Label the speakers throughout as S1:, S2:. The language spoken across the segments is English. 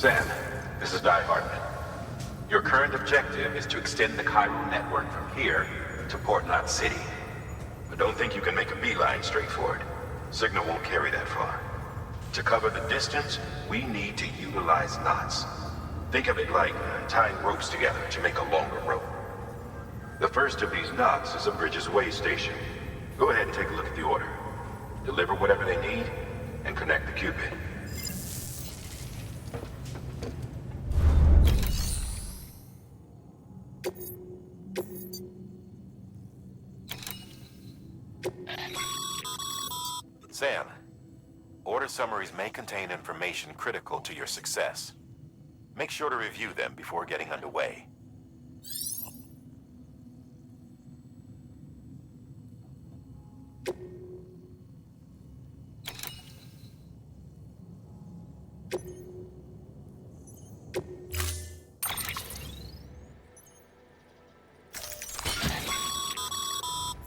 S1: Sam, this is Die Hartman. Your current objective is to extend the chiral network from here to Port Knot City. But don't think you can make a beeline straight for it. Signal won't carry that far. To cover the distance, we need to utilize knots. Think of it like tying ropes together to make a longer rope. The first of these knots is a Bridges Way station. Go ahead and take a look at the order. Deliver whatever they need, and connect the Cupid.
S2: Sam, order summaries may contain information critical to your success. Make sure to review them before getting underway.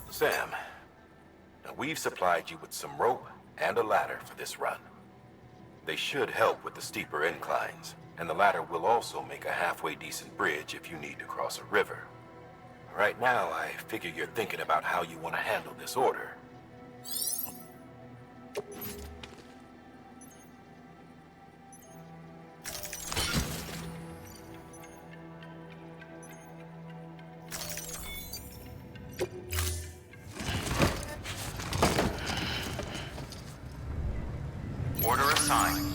S2: Sam, now we've supplied you with some rope and a ladder for this run. They should help with the steeper inclines, and the ladder will also make a halfway decent bridge if you need to cross a river. Right now, I figure you're thinking about how you want to handle this order.
S3: Order assigned.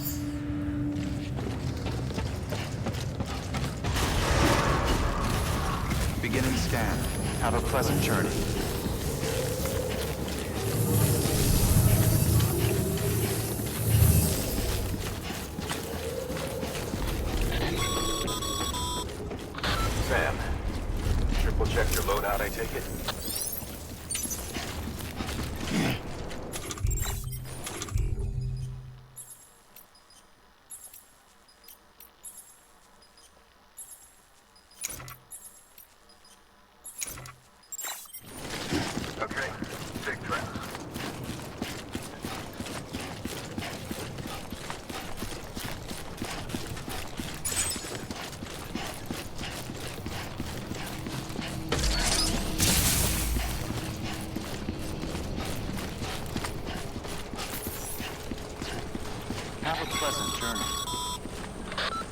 S3: Beginning scan. Have a pleasant journey.
S2: Sam, triple check your loadout, I take it?
S1: Okay, big trap.
S3: Have a pleasant journey.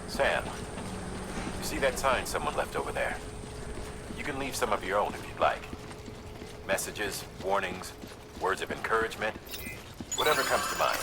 S2: Sam, you see that sign someone left over there? You can leave some of your own if you'd like. Messages, warnings, words of encouragement, whatever comes to mind.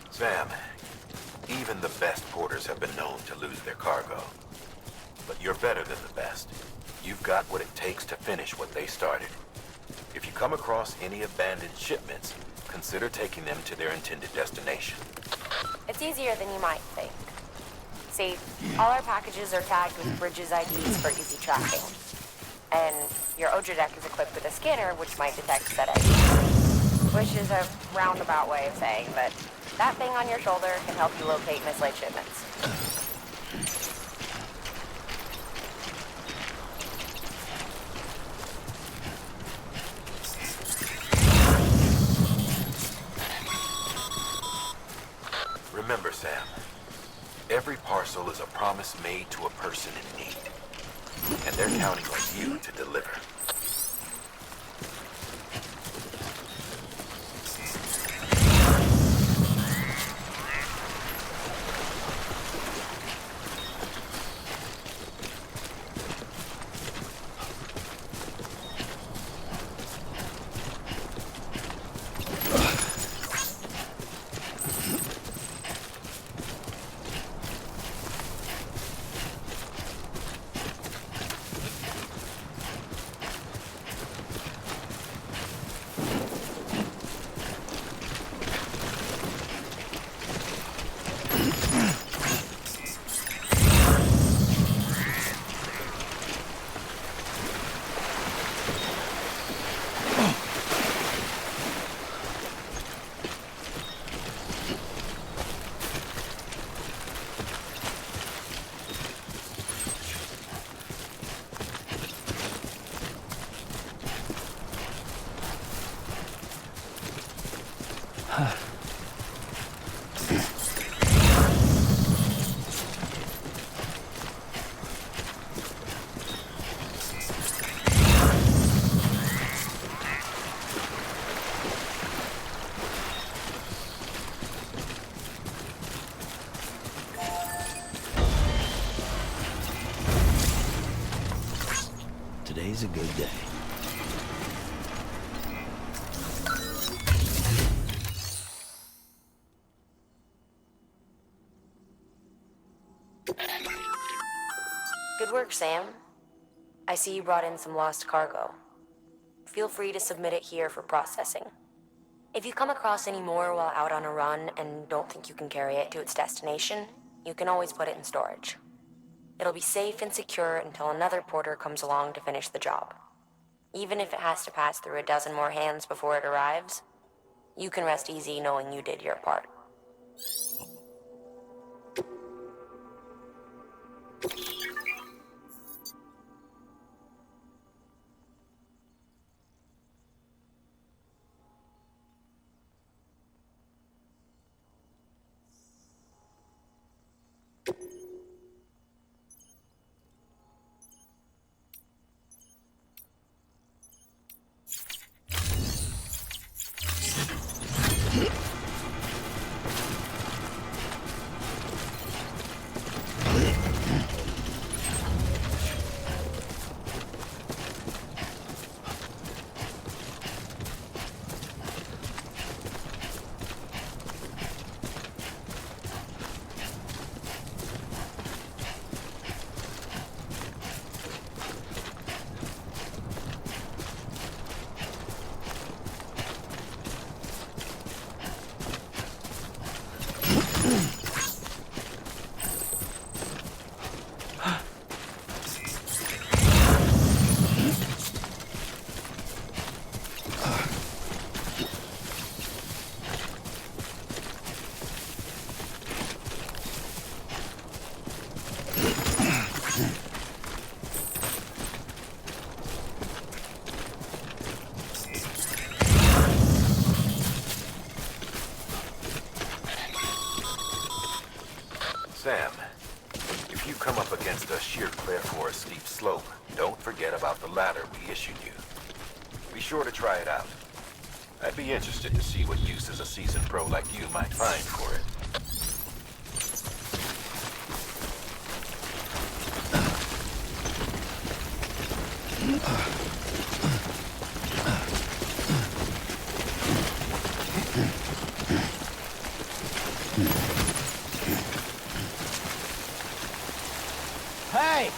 S2: Sam, even the best porters have been known to lose their cargo. But you're better than the best. You've got what it takes to finish what they started. If you come across any abandoned shipments, consider taking them to their intended destination.
S4: It's easier than you might think. See, all our packages are tagged with Bridges IDs for easy tracking. And your Odra deck is equipped with a scanner which might detect said IDs. Which is a roundabout way of saying that that thing on your shoulder can help you locate mislaid shipments.
S2: Remember, Sam, every parcel is a promise made to a person in need. And they're counting on you to deliver.
S5: Today's a good day.
S4: Good work, Sam. I see you brought in some lost cargo. Feel free to submit it here for processing. If you come across any more while out on a run and don't think you can carry it to its destination, you can always put it in storage. It'll be safe and secure until another porter comes along to finish the job. Even if it has to pass through a dozen more hands before it arrives, you can rest easy knowing you did your part.
S2: Sam, if you come up against a sheer cliff or a steep slope, don't forget about the ladder we issued you. Be sure to try it out. I'd be interested to see what uses a seasoned pro like you might find for it.
S5: Hey!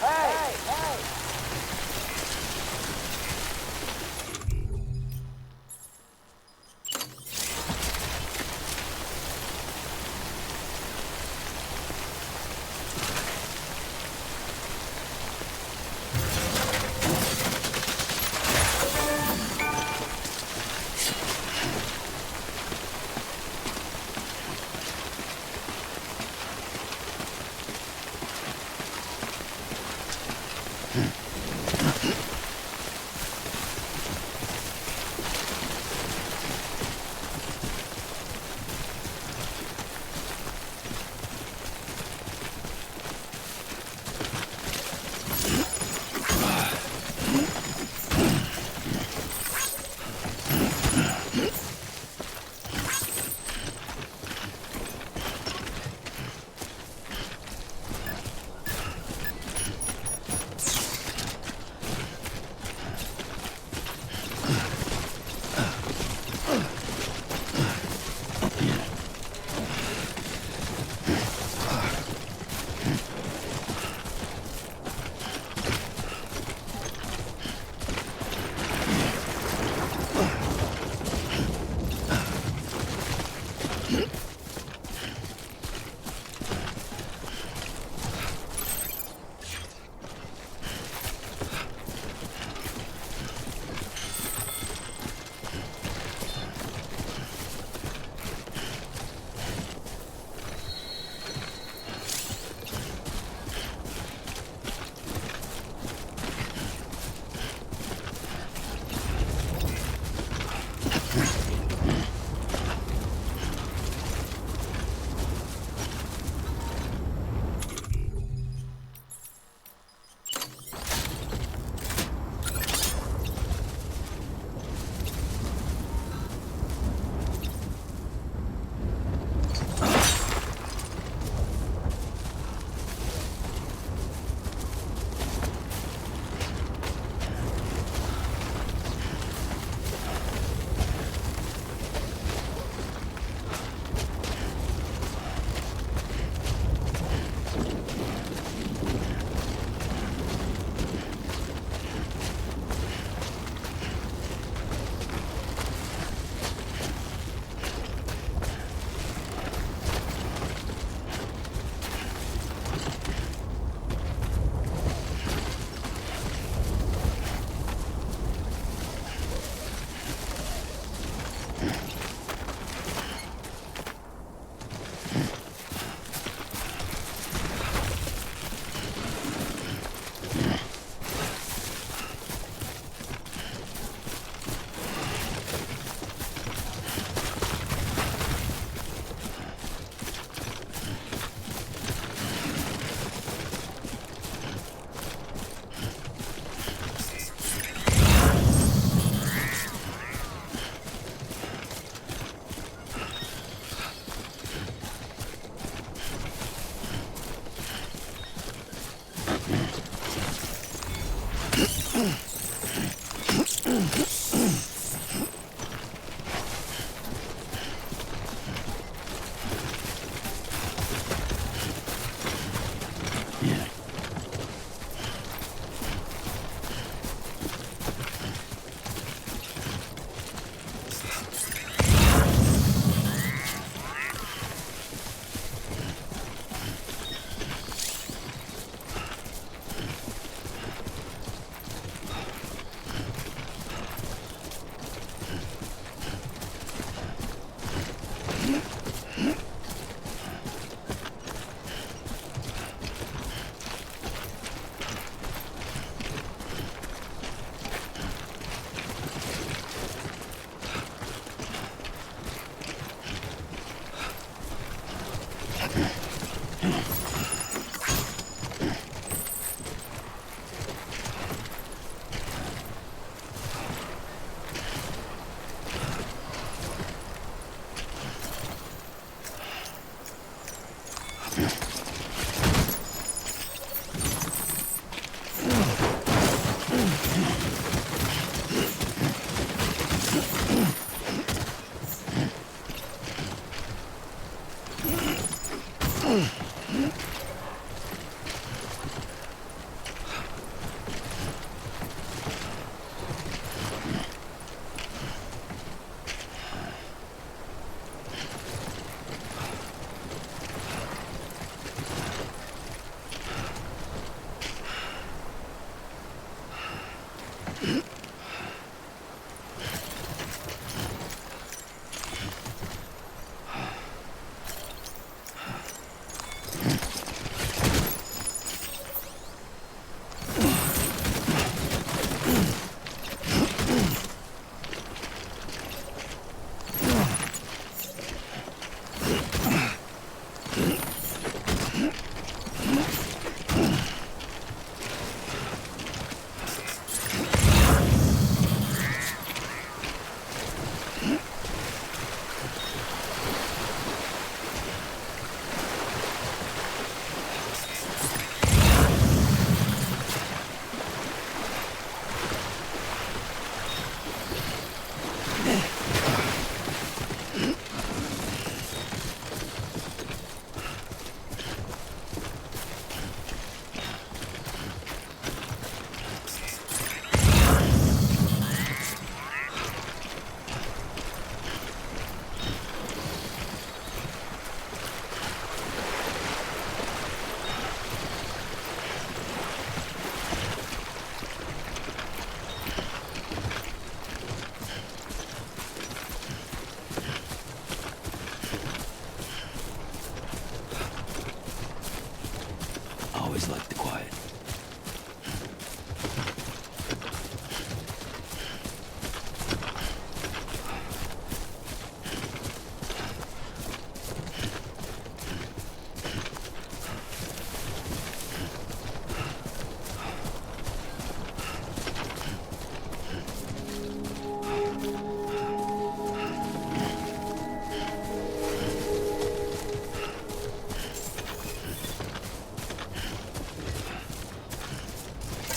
S5: Always like the quiet.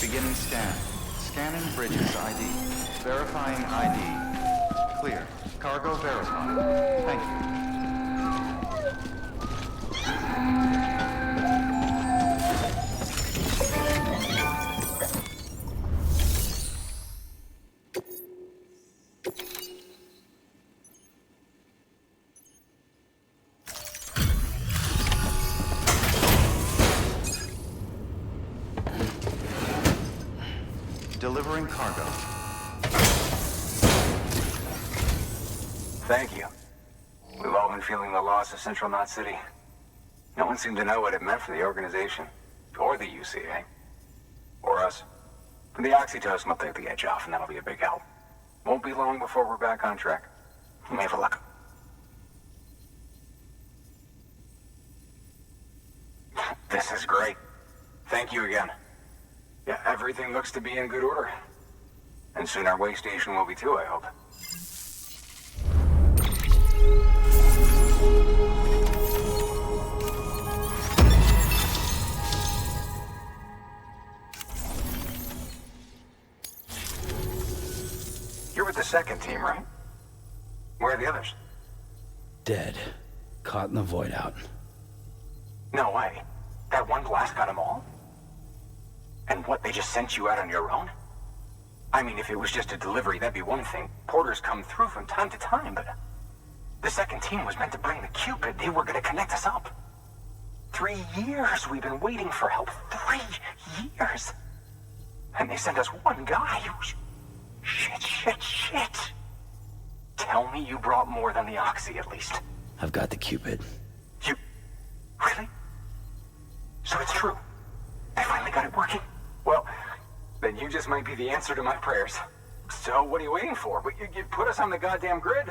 S3: Beginning scan. Scanning bridges ID. Verifying ID. Clear. Cargo verified. Thank you. Delivering cargo.
S6: Thank you. We've all been feeling the loss of Central Knot City. No one seemed to know what it meant for the organization, or the UCA, or us. The oxytocin will take the edge off, and that'll be a big help. Won't be long before we're back on track. Let me have a look. This is great. Thank you again. Yeah, everything looks to be in good order. And soon our way station will be too, I hope. You're with the second team, right? Where are the others?
S5: Dead. Caught in the void out.
S6: No way. That one blast got them all? And what, they just sent you out on your own? I mean, if it was just a delivery, that'd be one thing. Porters come through from time to time, but... The second team was meant to bring the Cupid. They were gonna connect us up. 3 years we've been waiting for help. 3 years! And they sent us one guy. Shit. Tell me you brought more than the Oxy, at least.
S5: I've got the Cupid.
S6: You... Really? So it's true. They finally got it working? Well, then you just might be the answer to my prayers. So what are you waiting for? You put us on the goddamn grid?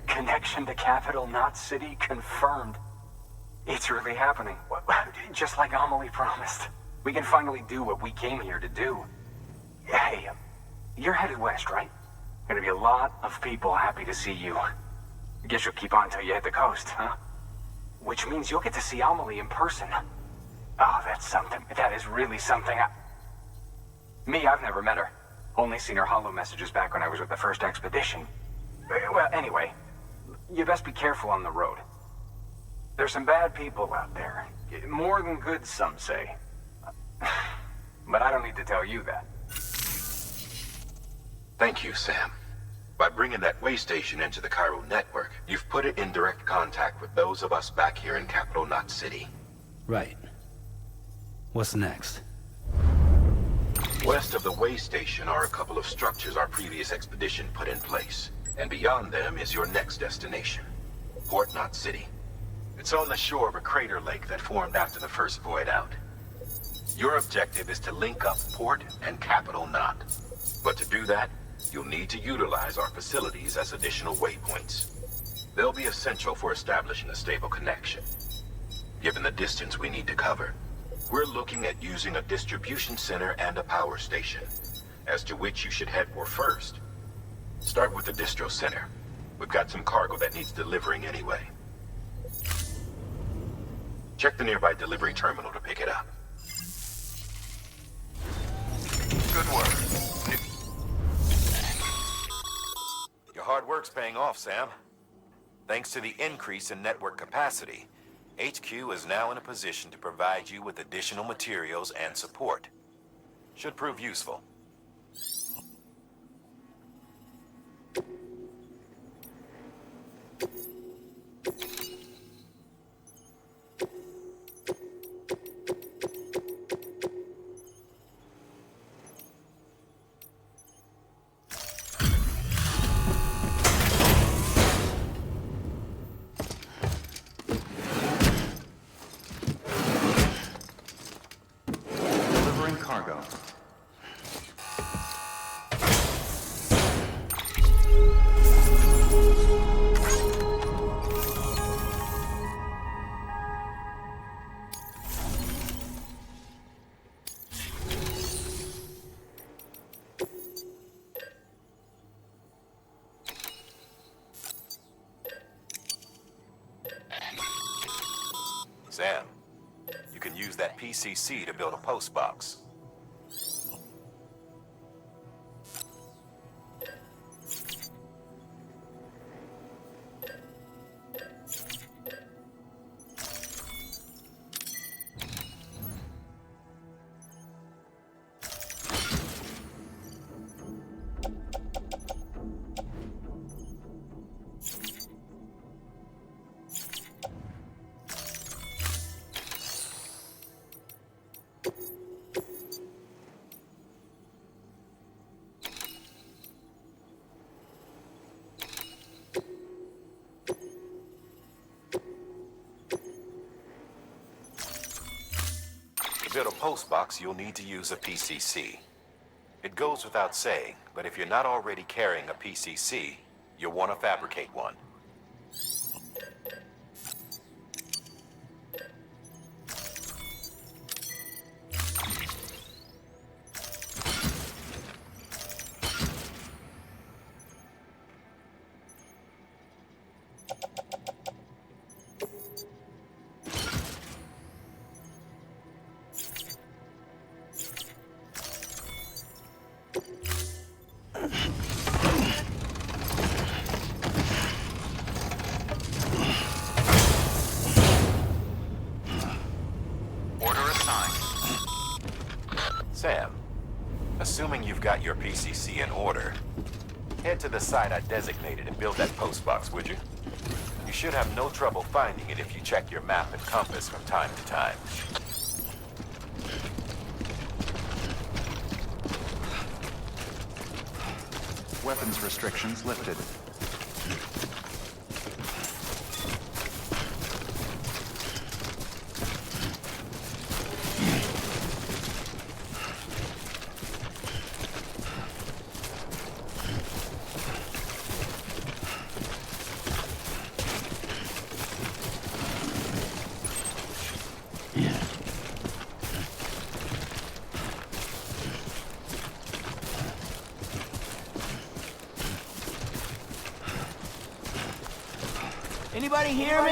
S6: Connection to capital, not city, confirmed. It's really happening. Just like Amelie promised. We can finally do what we came here to do. Hey, you're headed west, right? Gonna be a lot of people happy to see you. Guess you'll keep on till you hit the coast, huh? Which means you'll get to see Amelie in person. Oh, that's something. That is really something. I've never met her. Only seen her holo messages back when I was with the first expedition. Well, anyway, you best be careful on the road. There's some bad people out there. More than good, some say. But I don't need to tell you that.
S2: Thank you, Sam. By bringing that way station into the Cairo network, you've put it in direct contact with those of us back here in Capital Knot City.
S5: Right. What's next?
S2: West of the way station are a couple of structures our previous expedition put in place. And beyond them is your next destination, Port Knot City. It's on the shore of a crater lake that formed after the first void out. Your objective is to link up Port and Capital Knot. But to do that, you'll need to utilize our facilities as additional waypoints. They'll be essential for establishing a stable connection. Given the distance we need to cover, we're looking at using a distribution center and a power station, as to which you should head for first. Start with the distro center. We've got some cargo that needs delivering anyway. Check the nearby delivery terminal to pick it up.
S3: Good work.
S2: Your hard work's paying off, Sam. Thanks to the increase in network capacity, HQ is now in a position to provide you with additional materials and support. Should prove useful.
S3: Delivering cargo.
S2: Sam, you can use that PCC to build a post box. To build a post box, you'll need to use a PCC. It goes without saying, but if you're not already carrying a PCC, you'll want to fabricate one. Sam, assuming you've got your PCC in order, head to the site I designated and build that post box, would you? You should have no trouble finding it if you check your map and compass from time to time.
S3: Weapons restrictions lifted.
S7: Anybody hear me?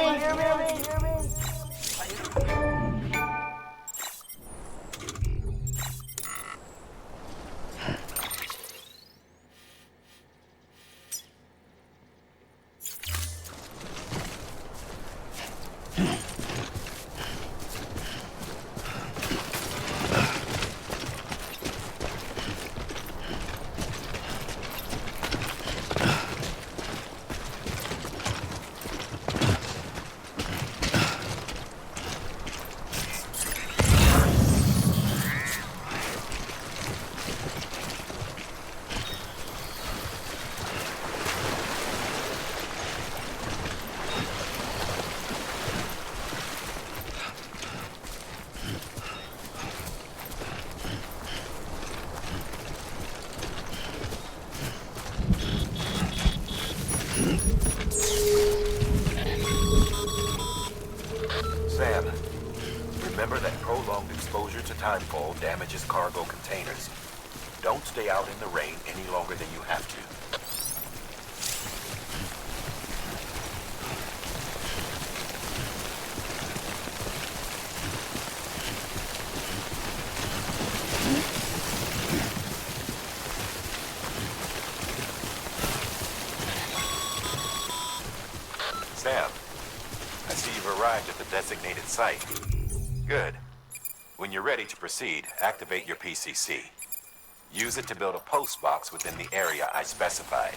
S2: Sam, remember that prolonged exposure to timefall damages cargo containers. Don't stay out in the rain any longer than you have to. Sam, I see you've arrived at the designated site. Good. When you're ready to proceed, activate your PCC. Use it to build a post box within the area I specified.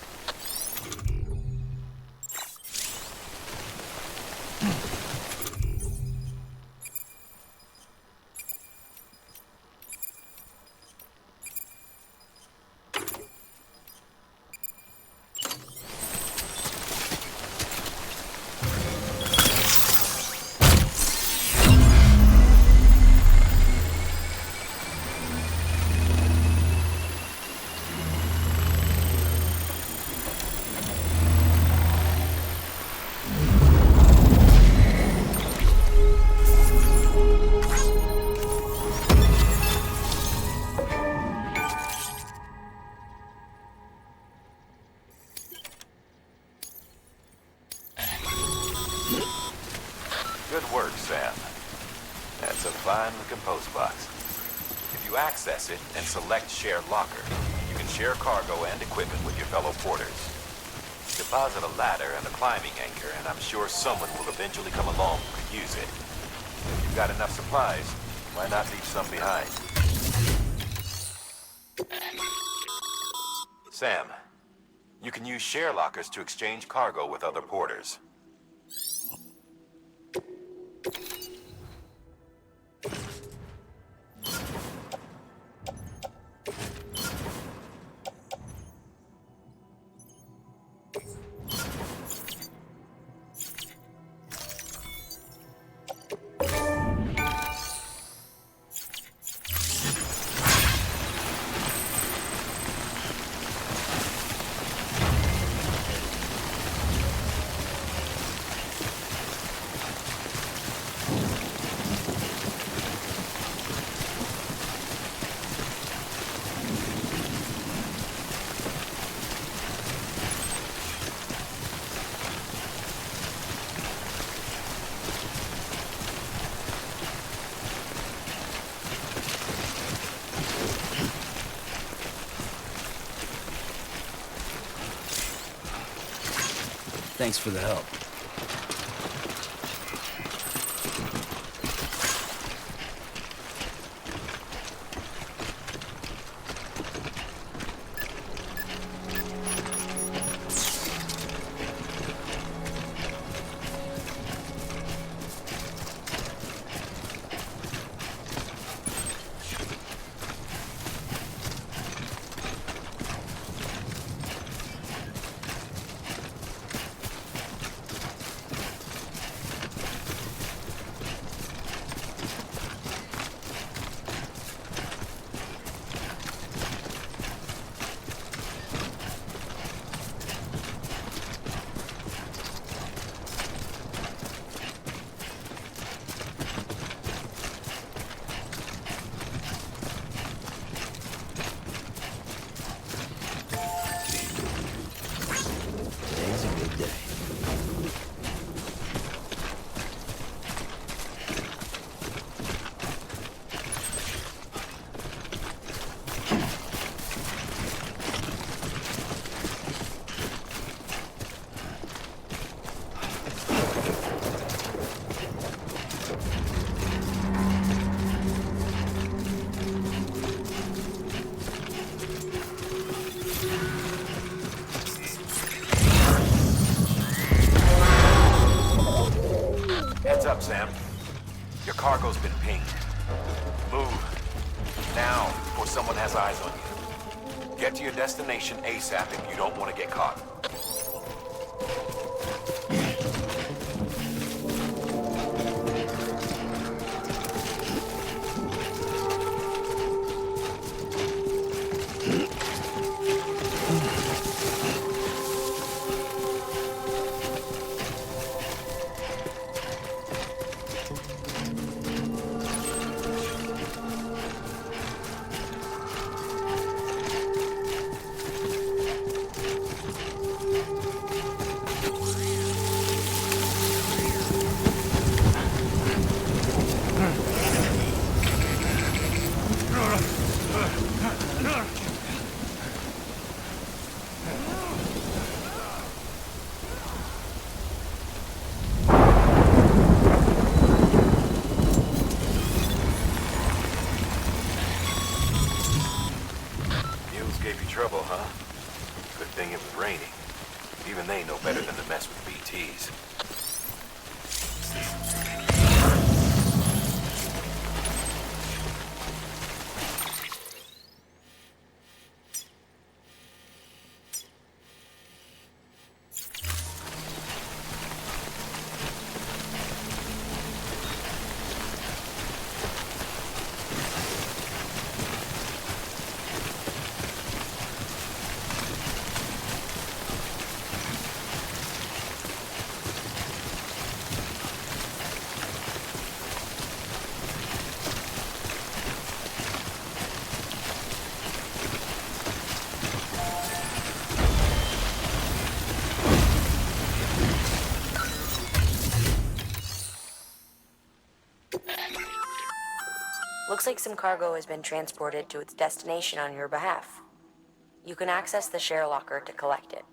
S2: Good work, Sam. That's a fine-looking post box. If you access it and select Share Locker, you can share cargo and equipment with your fellow porters. Deposit a ladder and a climbing anchor, and I'm sure someone will eventually come along who could use it. If you've got enough supplies, why not leave some behind? Sam, you can use share lockers to exchange cargo with other porters.
S5: Thanks for the help. Today's a good day.
S2: Heads up, Sam. Your cargo's been pinged. Move. Now, before someone has eyes on you. Get to your destination ASAP if you don't want to get caught. Gave you trouble, huh? Good thing it was raining. Even they know better than to mess with BTs.
S4: Looks like some cargo has been transported to its destination on your behalf. You can access the share locker to collect it.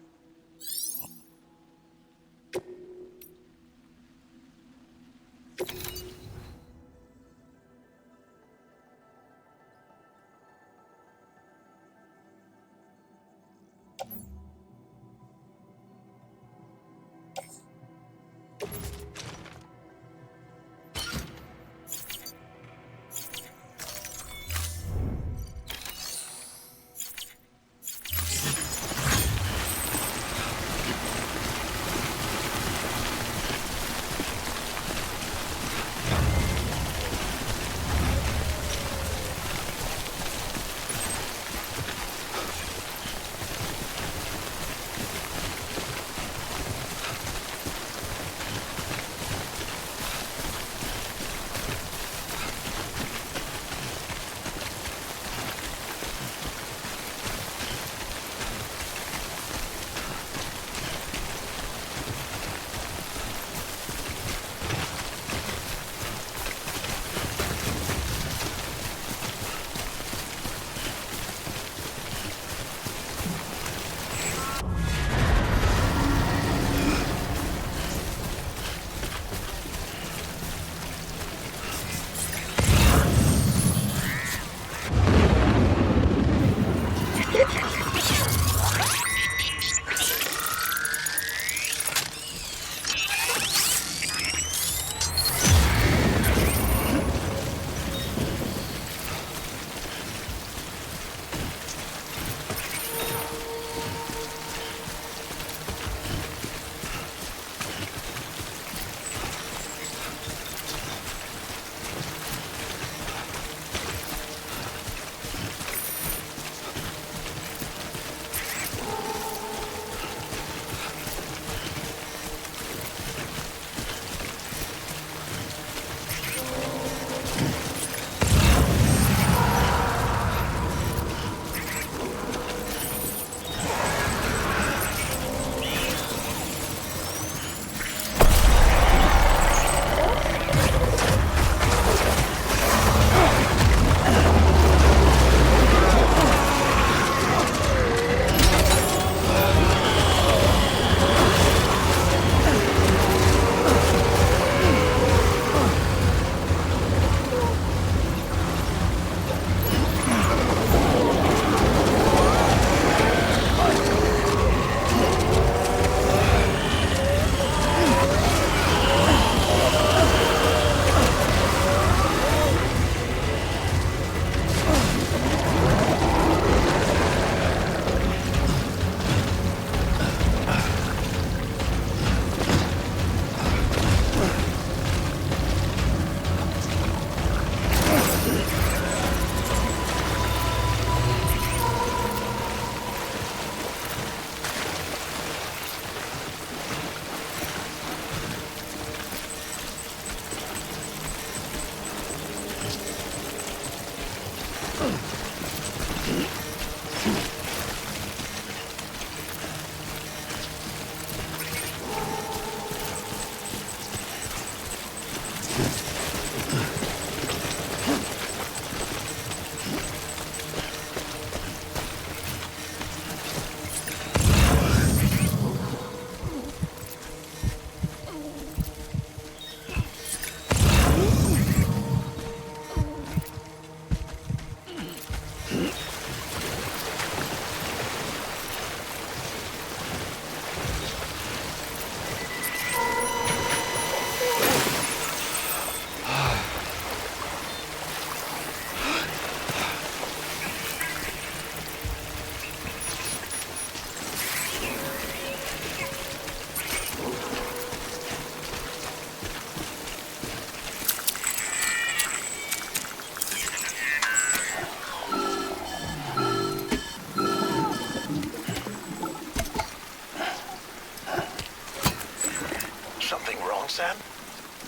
S8: Sam?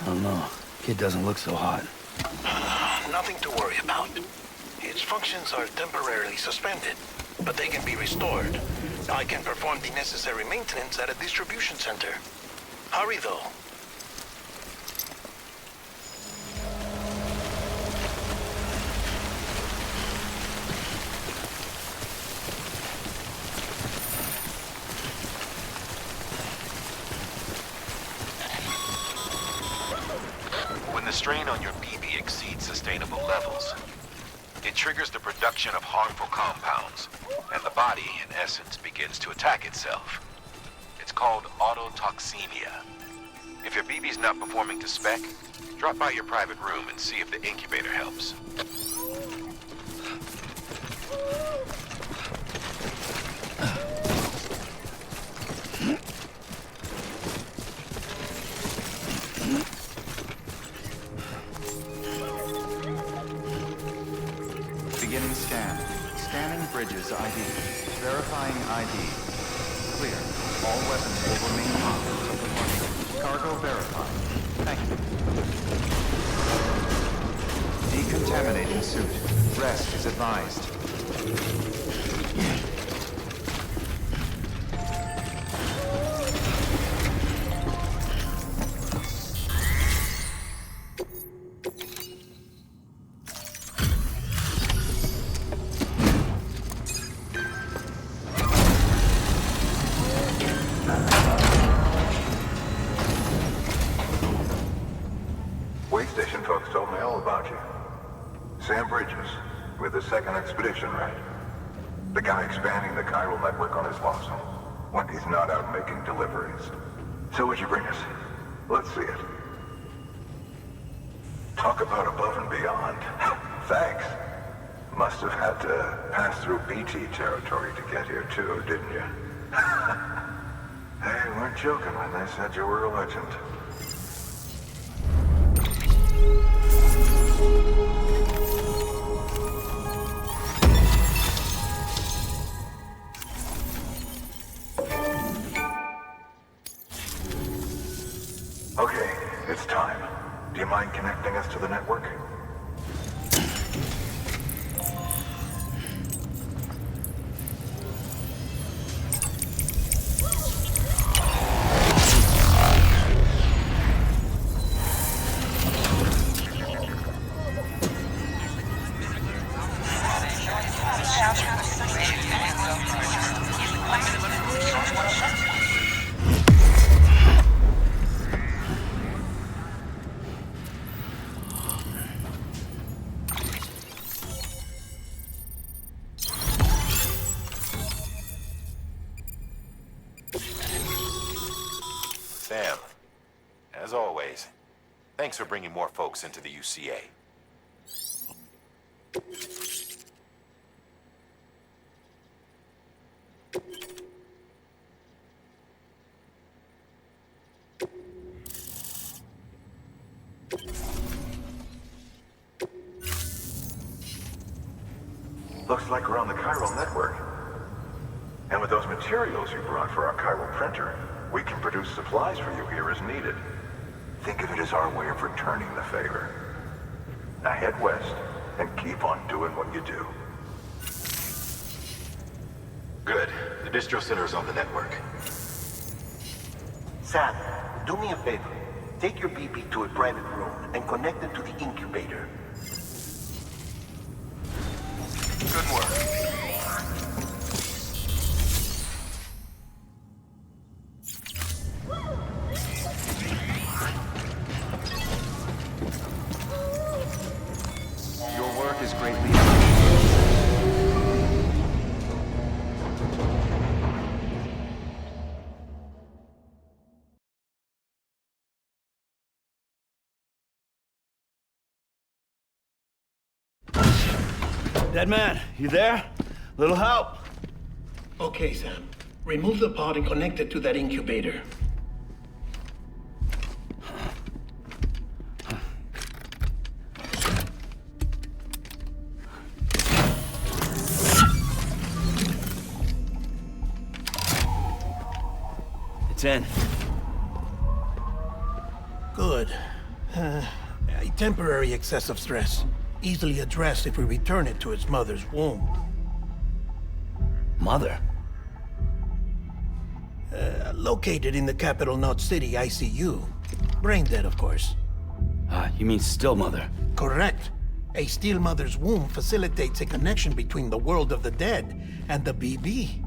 S5: I don't know. Kid doesn't look so hot.
S8: Nothing to worry about. Its functions are temporarily suspended, but they can be restored. I can perform the necessary maintenance at a distribution center. Hurry, though.
S2: When the strain on your BB exceeds sustainable levels, it triggers the production of harmful compounds, and the body, in essence, begins to attack itself. It's called autotoxemia. If your BB's not performing to spec, drop by your private room and see if the incubator helps.
S3: Beginning scan. Scanning bridges ID. Verifying ID. Clear. All weapons will remain locked until departure. Cargo verified. Thank you. Decontaminating suit. Rest is advised.
S9: Way station folks told me all about you. Sam Bridges, with the second expedition, right? The guy expanding the chiral network on his lonesome, when he's not out making deliveries. So what'd you bring us? Let's see it. Talk about above and beyond. Thanks. Must have had to pass through BT territory to get here too, didn't you? They weren't joking when they said you were a legend. Okay, it's time. Do you mind connecting us to the network?
S2: Sam, as always, thanks for bringing more folks into the UCA.
S9: Looks like we're on the chiral network. And with those materials you brought for our chiral printer, we can produce supplies for you here as needed. Think of it as our way of returning the favor. Now head west, and keep on doing what you do.
S1: Good. The distro center is on the network.
S8: Sam, do me a favor. Take your BB to a private room and connect it to the incubator. Good work.
S3: Your work is greatly appreciated.
S7: Dead man, you there? Little help?
S8: Okay, Sam. Remove the pod and connect it to that incubator.
S7: It's in.
S8: Good. A temporary excessive stress. Easily addressed if we return it to its mother's womb.
S7: Mother?
S8: Located in the capital Knot City ICU. Brain dead, of course.
S5: You mean still mother?
S8: Correct. A still mother's womb facilitates a connection between the world of the dead and the BB.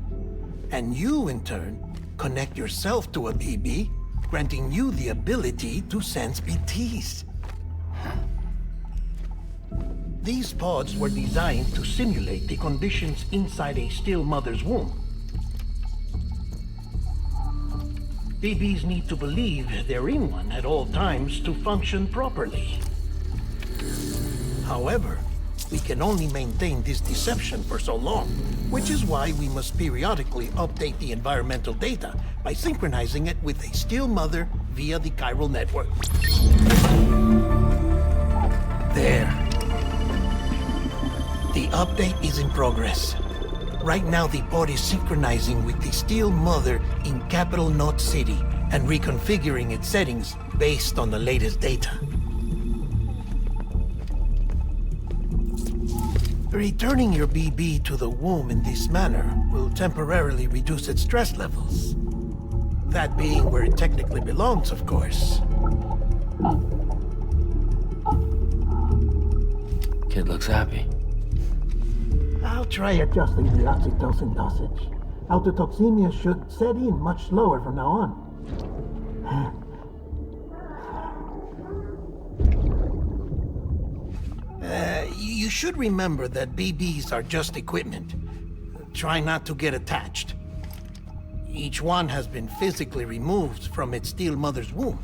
S8: And you, in turn, connect yourself to a BB, granting you the ability to sense BTs. These pods were designed to simulate the conditions inside a still mother's womb. BBs need to believe they're in one at all times to function properly. However, we can only maintain this deception for so long, which is why we must periodically update the environmental data by synchronizing it with a still mother via the chiral network. There. The update is in progress. Right now, the pod is synchronizing with the still mother in capital Knot City and reconfiguring its settings based on the latest data. Returning your BB to the womb in this manner will temporarily reduce its stress levels. That being where it technically belongs, of course.
S5: Kid looks happy.
S8: I'll try adjusting the oxytocin dosage. Autotoxemia should set in much slower from now on. You should remember that BBs are just equipment. Try not to get attached. Each one has been physically removed from its still mother's womb.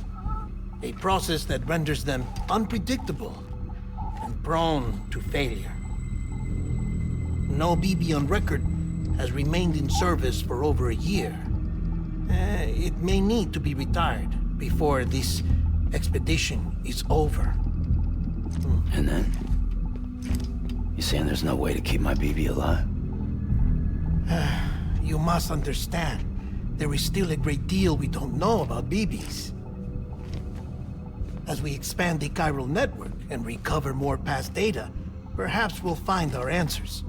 S8: A process that renders them unpredictable and prone to failure. No BB on record has remained in service for over a year. It may need to be retired before this expedition is over.
S5: And then? You saying there's no way to keep my BB alive?
S8: You must understand, there is still a great deal we don't know about BBs. As we expand the chiral network and recover more past data, perhaps we'll find our answers.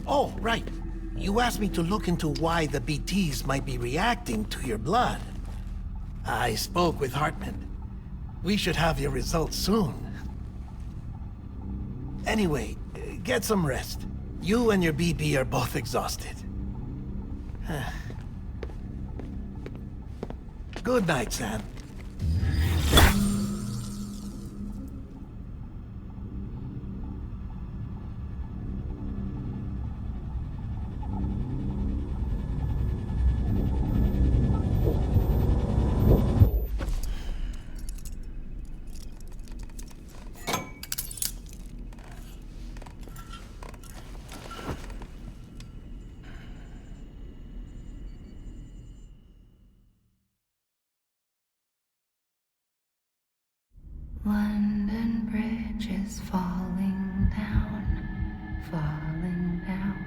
S8: Oh, right. You asked me to look into why the BTs might be reacting to your blood. I spoke with Hartman. We should have your results soon. Anyway, get some rest. You and your BB are both exhausted. Good night, Sam.
S10: London Bridge is falling down, falling down,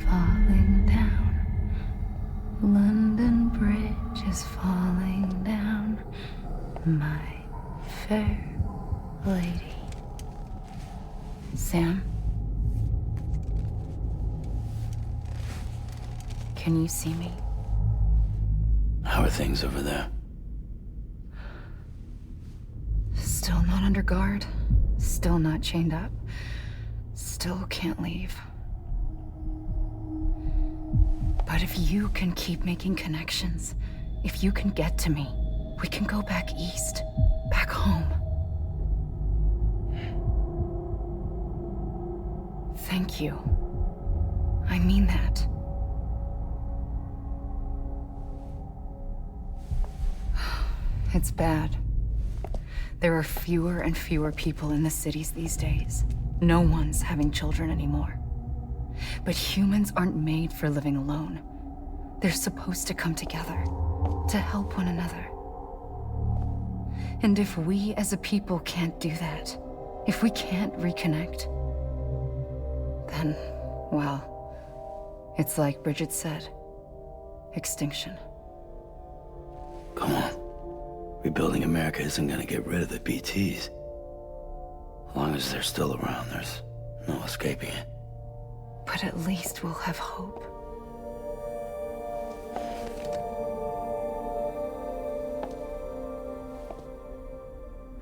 S10: falling down. London Bridge is falling down, my fair lady. Sam? Can you see me?
S5: How are things over there?
S10: Still not under guard. Still not chained up. Still can't leave. But if you can keep making connections, if you can get to me, we can go back east. Back home. Thank you. I mean that. It's bad. There are fewer and fewer people in the cities these days. No one's having children anymore. But humans aren't made for living alone. They're supposed to come together, to help one another. And if we as a people can't do that, if we can't reconnect, then, well, it's like Bridget said, extinction.
S5: Come on. Rebuilding America isn't gonna get rid of the BTs. As long as they're still around, there's no escaping it.
S10: But at least we'll have hope.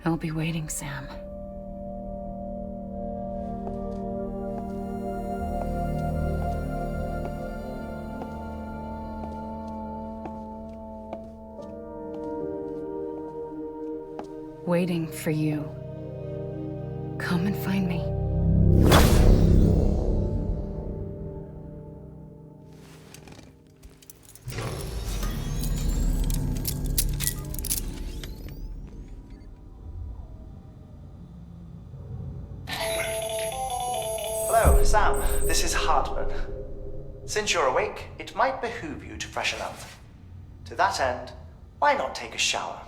S10: I'll be waiting, Sam. Waiting for you. Come and find me.
S11: Hello, Sam. This is Hartman. Since you're awake, it might behoove you to freshen up. To that end, why not take a shower?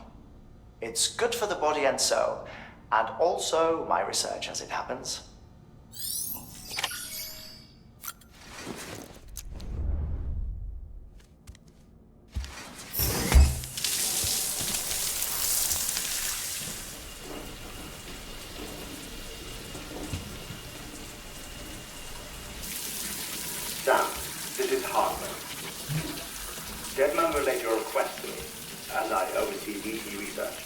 S11: It's good for the body and soul, and also my research as it happens.
S12: Sam, this is Hartman. Deadman relayed your request to me, as I oversee BT research.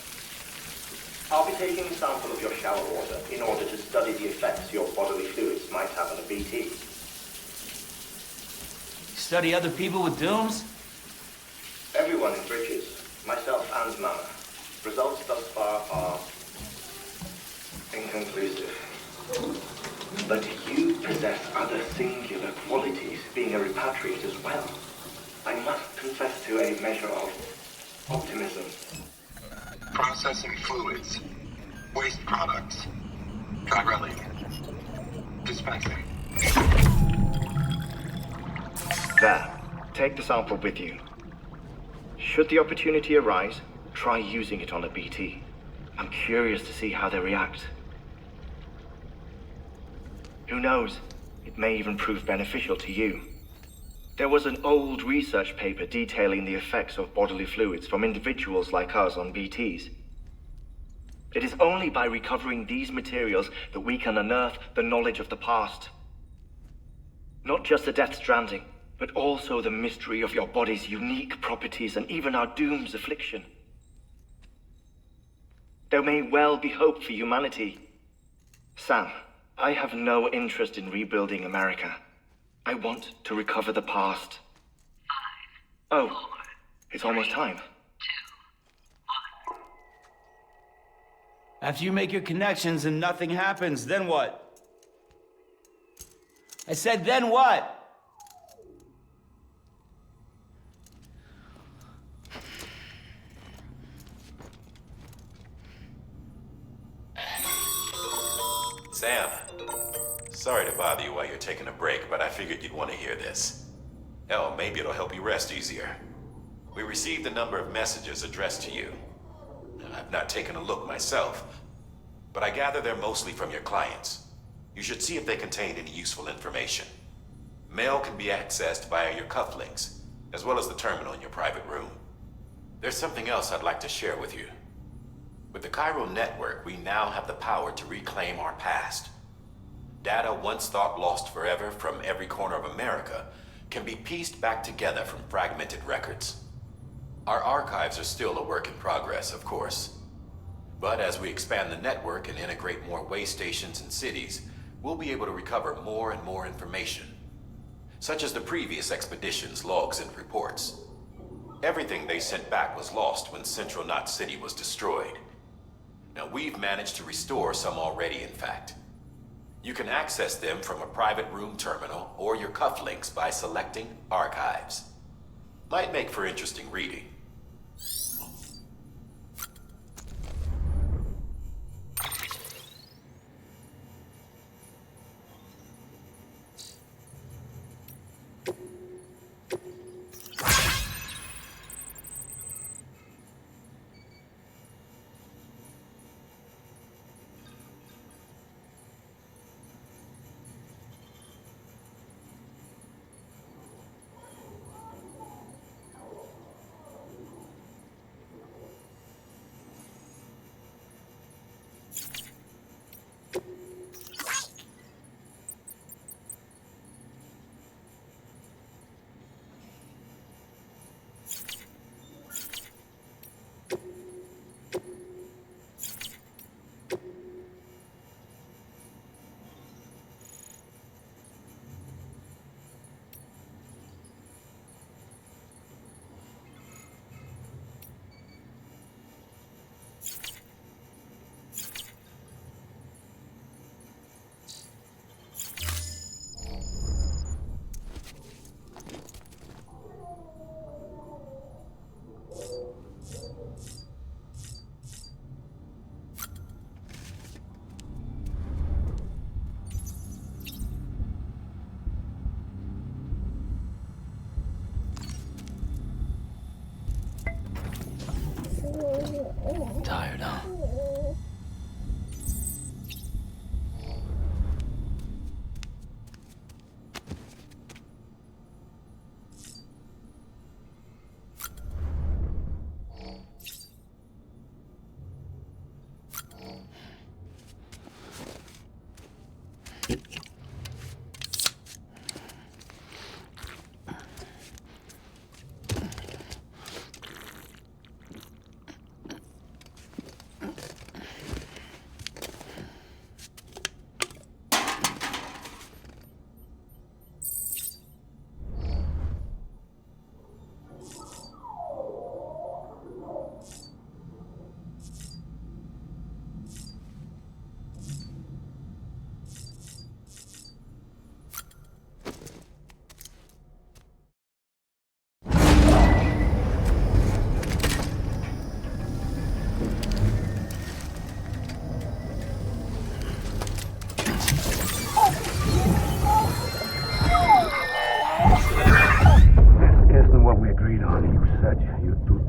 S12: I'll be taking a sample of your shower water in order to study the effects your bodily fluids might have on a BT.
S7: Study other people with dooms?
S12: Everyone in Bridges, myself and Mama. Results thus far are inconclusive. But you possess other singular qualities, being a repatriate as well. I must confess to a measure of optimism.
S9: Processing fluids. Waste products. Try relic. Dispensing.
S12: There. Take the sample with you. Should the opportunity arise, try using it on a BT. I'm curious to see how they react. Who knows? It may even prove beneficial to you. There was an old research paper detailing the effects of bodily fluids from individuals like us on BTs. It is only by recovering these materials that we can unearth the knowledge of the past. Not just the Death Stranding, but also the mystery of your body's unique properties and even our doom's affliction. There may well be hope for humanity. Sam, I have no interest in rebuilding America. I want to recover the past. 5, 4, it's almost time. 2,
S11: 1.
S7: After you make your connections and nothing happens, then what? I said, then what?
S2: Sam, sorry to bother you while you're taking a break, but I figured you'd want to hear this. Hell, maybe it'll help you rest easier. We received a number of messages addressed to you. I've not taken a look myself, but I gather they're mostly from your clients. You should see if they contain any useful information. Mail can be accessed via your cufflinks, as well as the terminal in your private room. There's something else I'd like to share with you. With the Chiral Network, we now have the power to reclaim our past. Data once thought lost forever from every corner of America can be pieced back together from fragmented records. Our archives are still a work in progress, of course. But as we expand the network and integrate more way stations and cities, we'll be able to recover more and more information, such as the previous expedition's logs and reports. Everything they sent back was lost when Central Knot City was destroyed. Now, we've managed to restore some already, in fact. You can access them from a private room terminal or your cufflinks by selecting Archives. Might make for interesting reading.
S5: Tired, huh?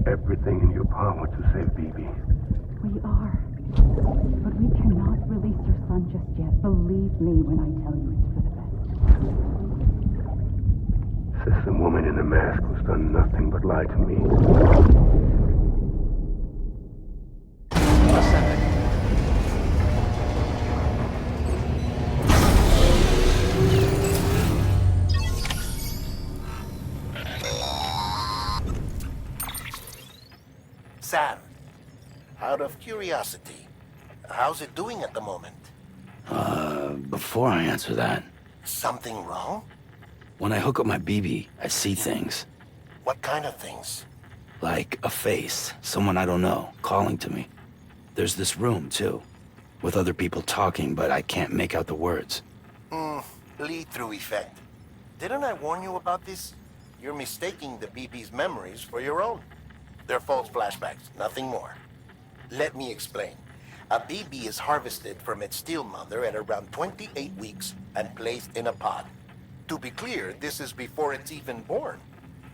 S13: Everything in your power to save BB.
S14: We are. But we cannot release your son just yet. Believe me when I tell you it's for the best.
S13: System woman in the mask who's done nothing but lie to me.
S8: Sam, out of curiosity, how's it doing at the moment?
S5: Before I answer that,
S8: Something wrong?
S5: when I hook up my BB, I see things.
S8: What kind of things?
S5: Like a face, someone I don't know, calling to me. There's this room, too, with other people talking, but I can't make out the words.
S8: Bleed-through effect. Didn't I warn you about this? You're mistaking the BB's memories for your own. They're false flashbacks, nothing more. Let me explain. A BB is harvested from its steel mother at around 28 weeks and placed in a pod. To be clear, this is before it's even born.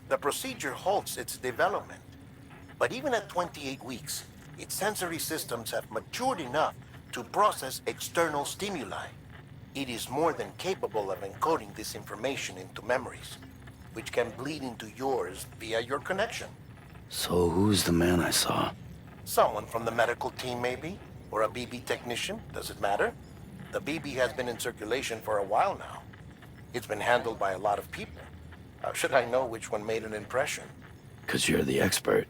S8: The procedure halts its development. But even at 28 weeks, its sensory systems have matured enough to process external stimuli. It is more than capable of encoding this information into memories, which can bleed into yours via your connection.
S5: So who's the man I saw?
S8: Someone from the medical team, maybe? Or a BB technician, does it matter? The BB has been in circulation for a while now. It's been handled by a lot of people. How should I know which one made an impression?
S5: 'Cause you're the expert.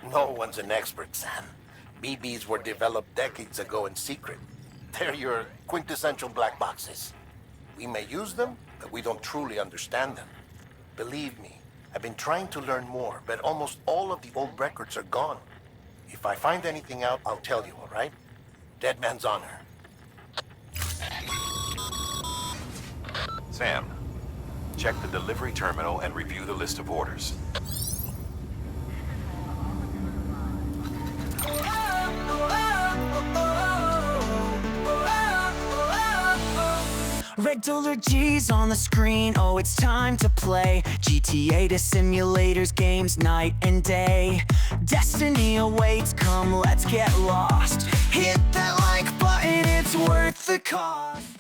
S8: No one's an expert, Sam. BBs were developed decades ago in secret. They're your quintessential black boxes. We may use them, but we don't truly understand them. Believe me, I've been trying to learn more, but almost all of the old records are gone. If I find anything out, I'll tell you, all right? Dead man's honor.
S2: Sam, check the delivery terminal and review the list of orders.
S15: Regular G's on the screen, oh it's time to play. GTA to simulators, games night and day. Destiny awaits, come let's get lost. Hit that like button, it's worth the cost.